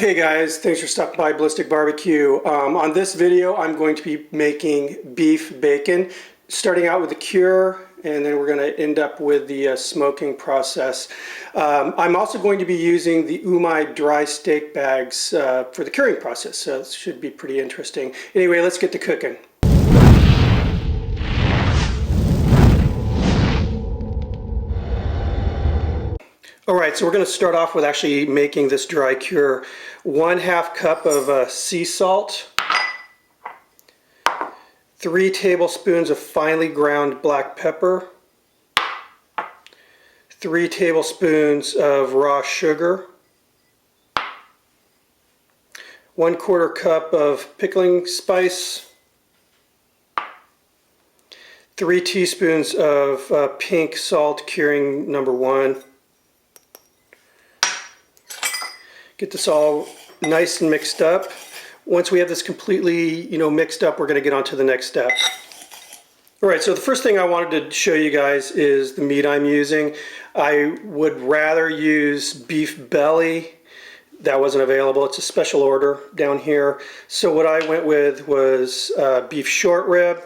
Hey guys, thanks for stopping by Ballistic Barbecue. On this video I'm going to be making beef bacon, starting out with the cure, and then we're going to end up with the smoking process. I'm also going to be using the Umai dry steak bags for the curing process, so it should be pretty interesting. Anyway, let's get to cooking. Alright, so we're going to start off with actually making this dry cure. 1/2 cup of sea salt, 3 tablespoons of finely ground black pepper, 3 tablespoons of raw sugar, 1/4 cup of pickling spice, 3 teaspoons of pink salt curing number 1. Get this all nice and mixed up. Once we have this completely, mixed up, we're going to get on to the next step. Alright, so the first thing I wanted to show you guys is the meat I'm using. I would rather use beef belly. That wasn't available. It's a special order down here. So what I went with was beef short rib.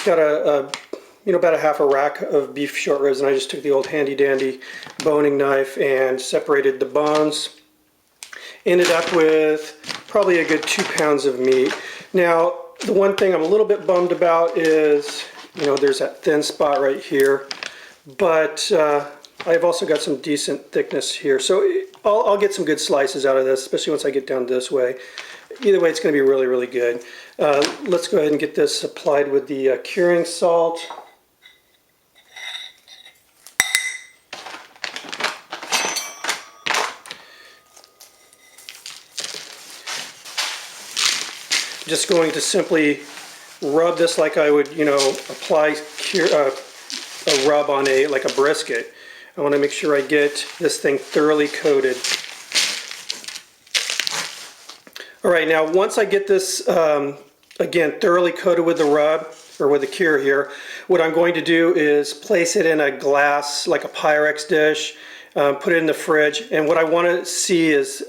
Got about a 1/2 rack of beef short ribs, and I just took the old handy dandy boning knife and separated the bones. Ended up with probably a good 2 pounds of meat. Now, the one thing I'm a little bit bummed about is, there's that thin spot right here, but I've also got some decent thickness here. So I'll get some good slices out of this, especially once I get down this way. Either way, it's going to be really, really good. Let's go ahead and get this applied with the curing salt. Just going to simply rub this like I would, apply a rub on like a brisket. I want to make sure I get this thing thoroughly coated. All right, now once I get this, again, thoroughly coated with the rub, or with the cure here, what I'm going to do is place it in a glass, like a Pyrex dish, put it in the fridge, and what I want to see is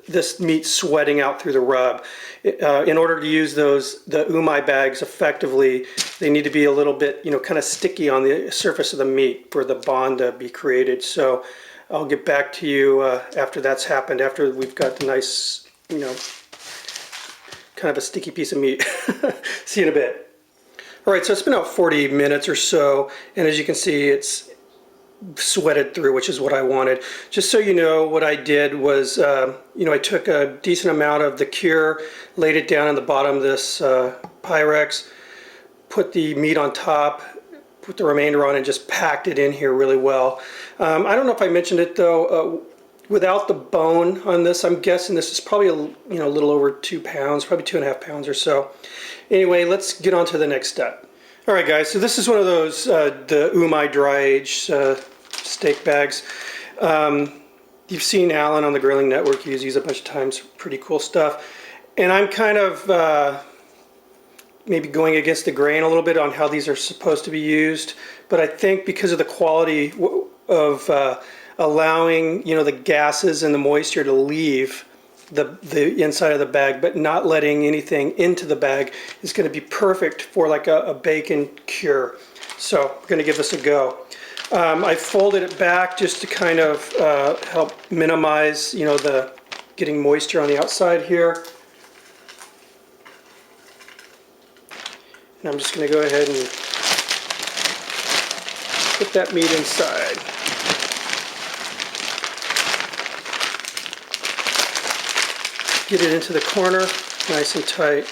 this meat sweating out through the rub. In order to use the Umai bags effectively, they need to be a little bit, kind of sticky on the surface of the meat for the bond to be created. So I'll get back to you after that's happened, after we've got the nice, kind of a sticky piece of meat. See you in a bit. Alright, so it's been about 40 minutes or so, and as you can see, it's sweated through, which is what I wanted. Just so you know, what I did was, I took a decent amount of the cure, laid it down on the bottom of this Pyrex, put the meat on top, put the remainder on, and just packed it in here really well. I don't know if I mentioned it though, without the bone on this, I'm guessing this is probably a little over 2 pounds, probably 2.5 pounds or so. Anyway, let's get on to the next step. Alright guys, so this is one of those the Umai dry age steak bags. You've seen Alan on the Grilling Network use these a bunch of times. Pretty cool stuff. And I'm kind of maybe going against the grain a little bit on how these are supposed to be used, but I think because of the quality of allowing the gases and the moisture to leave the inside of the bag, but not letting anything into the bag, is going to be perfect for like a bacon cure. So we're going to give this a go. I folded it back just to kind of help minimize, the getting moisture on the outside here. And I'm just going to go ahead and put that meat inside. Get it into the corner, nice and tight.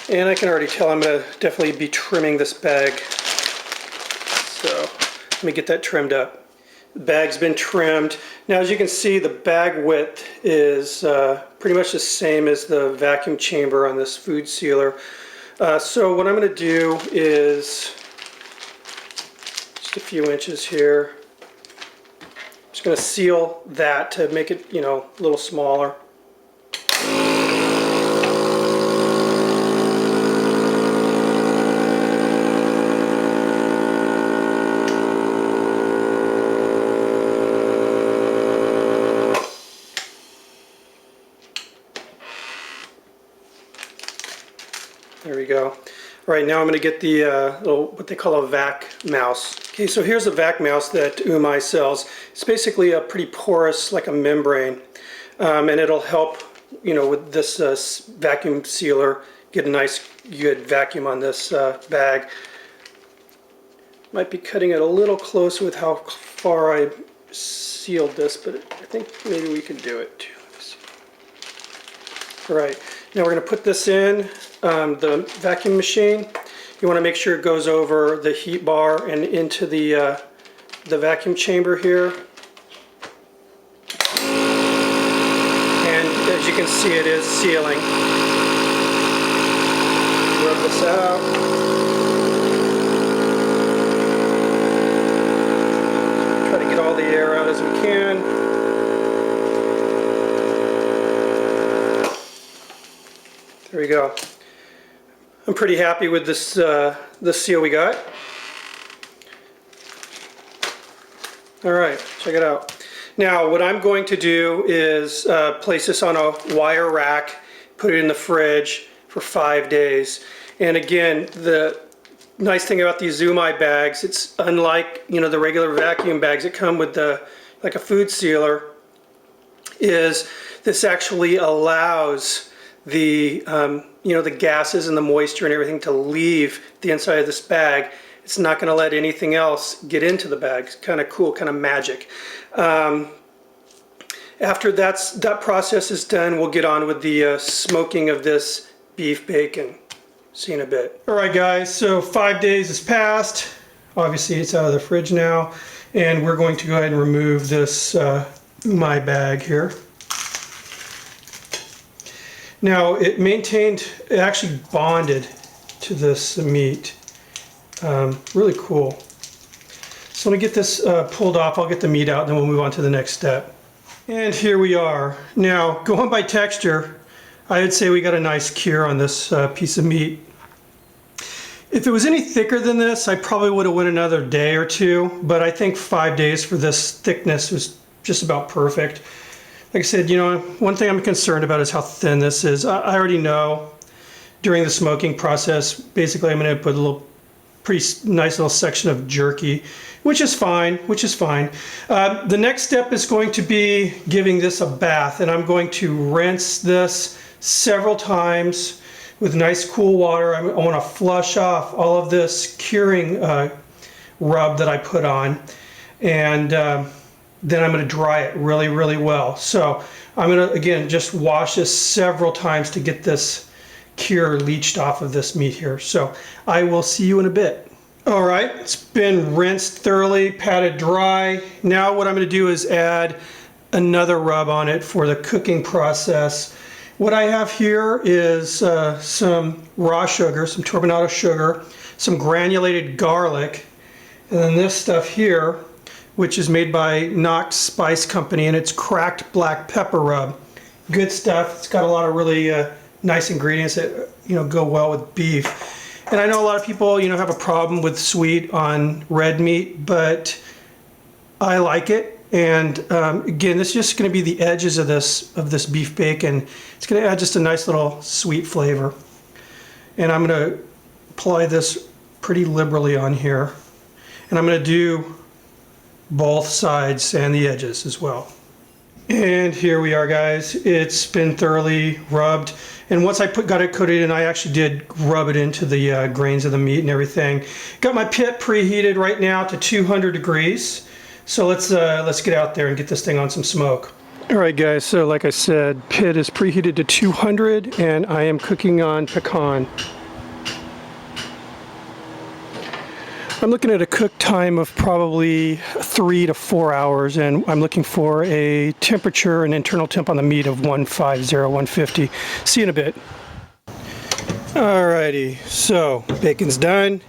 And I can already tell I'm going to definitely be trimming this bag. So let me get that trimmed up. The bag's been trimmed. Now as you can see, the bag width is pretty much the same as the vacuum chamber on this food sealer. So what I'm going to do is just a few inches here. Just going to seal that to make it, a little smaller. There we go. All right, now I'm going to get the little, what they call a vac mouse. Okay, so here's a vac mouse that Umai sells. It's basically a pretty porous, like a membrane, and it'll help, you know, with this vacuum sealer, get a nice, good vacuum on this bag. Might be cutting it a little close with how far I sealed this, but I think maybe we can do it too. All right, now we're going to put this in the vacuum machine. You want to make sure it goes over the heat bar and into the vacuum chamber here. And as you can see, it is sealing. Rub this out. Try to get all the air out as we can. There we go. I'm pretty happy with this seal we got. All right, check it out. Now what I'm going to do is place this on a wire rack, put it in the fridge for 5 days. And again, the nice thing about these Umai bags, it's unlike, you know, the regular vacuum bags that come with the like a food sealer, is this actually allows the you know, the gases and the moisture and everything to leave the inside of this bag. It's not going to let anything else get into the bag. It's kind of cool, kind of magic. After that process is done, we'll get on with the smoking of this beef bacon. See you in a bit. All right, guys, so 5 days has passed. Obviously, it's out of the fridge now, and we're going to go ahead and remove this Umai bag here. Now it actually bonded to this meat. Really cool. So when I get this pulled off, I'll get the meat out, and then we'll move on to the next step. And here we are. Now, going by texture, I would say we got a nice cure on this piece of meat. If it was any thicker than this, I probably would have went another day or two, but I think 5 days for this thickness was just about perfect. Like I said, you know, one thing I'm concerned about is how thin this is. I already know during the smoking process, basically I'm going to put a little pretty nice little section of jerky, which is fine, The next step is going to be giving this a bath, and I'm going to rinse this several times with nice cool water. I want to flush off all of this curing rub that I put on, and then I'm going to dry it really, really well. So I'm going to, again, just wash this several times to get this cure leached off of this meat here. So I will see you in a bit. All right, it's been rinsed thoroughly, patted dry. Now what I'm going to do is add another rub on it for the cooking process. What I have here is some raw sugar, some turbinado sugar, some granulated garlic, and then this stuff here, which is made by Knox Spice Company, and it's cracked black pepper rub. Good stuff. It's got a lot of really nice ingredients that, you know, go well with beef. And I know a lot of people, you know, have a problem with sweet on red meat, but I like it. And again, this is just going to be the edges of this beef bacon. It's going to add just a nice little sweet flavor. And I'm going to apply this pretty liberally on here. And I'm going to do both sides and the edges as well. And here we are, guys. It's been thoroughly rubbed, and once I got it coated in, I actually did rub it into the grains of the meat and everything. Got my pit preheated right now to 200 degrees. So let's get out there and get this thing on some smoke. All right, guys, so like I said, pit is preheated to 200, and I am cooking on pecan. I'm looking at a cook time of probably 3 to 4 hours, and I'm looking for a temperature, an internal temp on the meat of 150, 150. See you in a bit. Alrighty, so bacon's done.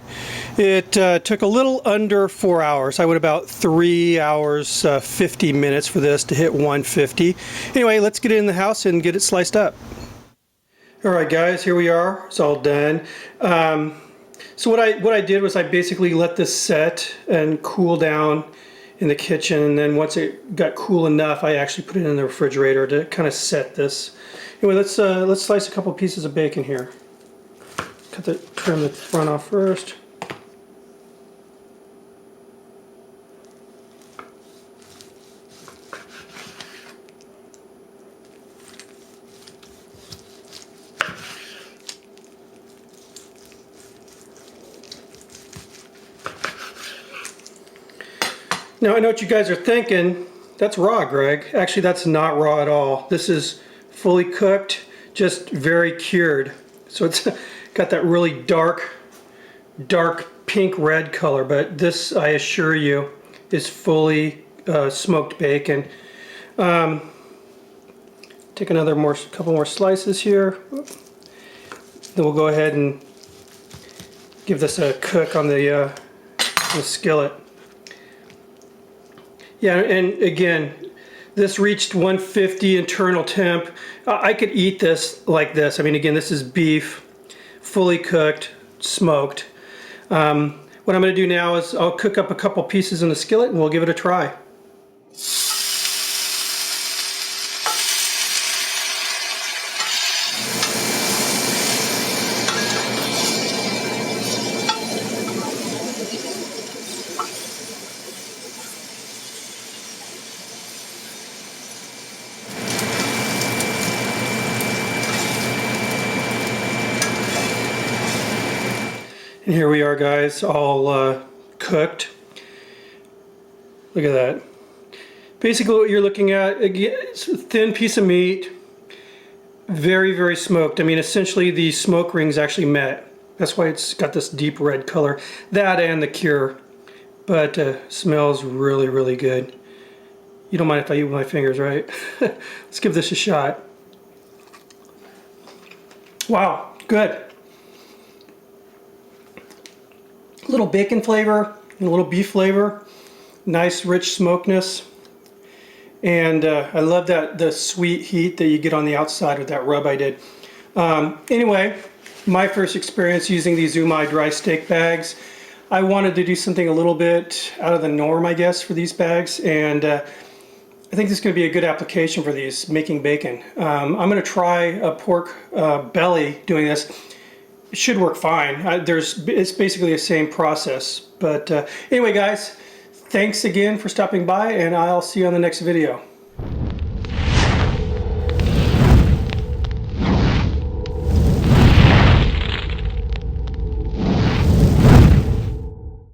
It took a little under 4 hours. I went about 3 hours, 50 minutes for this to hit 150. Anyway, let's get it in the house and get it sliced up. Alright guys, here we are. It's all done. So what I did was I basically let this set and cool down in the kitchen, and then once it got cool enough, I actually put it in the refrigerator to kind of set this. Anyway, let's slice a couple pieces of bacon here. trim the front off first. Now I know what you guys are thinking. That's raw, Greg. Actually, that's not raw at all. This is fully cooked, just very cured. So it's got that really dark pink red color, but this, I assure you, is fully smoked bacon. Take couple more slices here. Then we'll go ahead and give this a cook on the skillet. Yeah, and again, this reached 150 internal temp. I could eat this like this. I mean, again, this is beef, fully cooked, smoked. What I'm going to do now is I'll cook up a couple pieces in the skillet and we'll give it a try. And here we are, guys, all cooked. Look at that. Basically what you're looking at, again, it's a thin piece of meat, very, very smoked. I mean, essentially the smoke rings actually met. That's why it's got this deep red color. That and the cure. But smells really, really good. You don't mind if I eat with my fingers, right? Let's give this a shot. Wow, good. A little bacon flavor and a little beef flavor, nice rich smokiness, and I love the sweet heat that you get on the outside with that rub I did. Anyway, my first experience using these Umai dry steak bags. I wanted to do something a little bit out of the norm, I guess, for these bags, and I think this is going to be a good application for these, making bacon. I'm going to try a pork belly doing this. It should work fine. It's basically the same process. But anyway, guys, thanks again for stopping by, and I'll see you on the next video.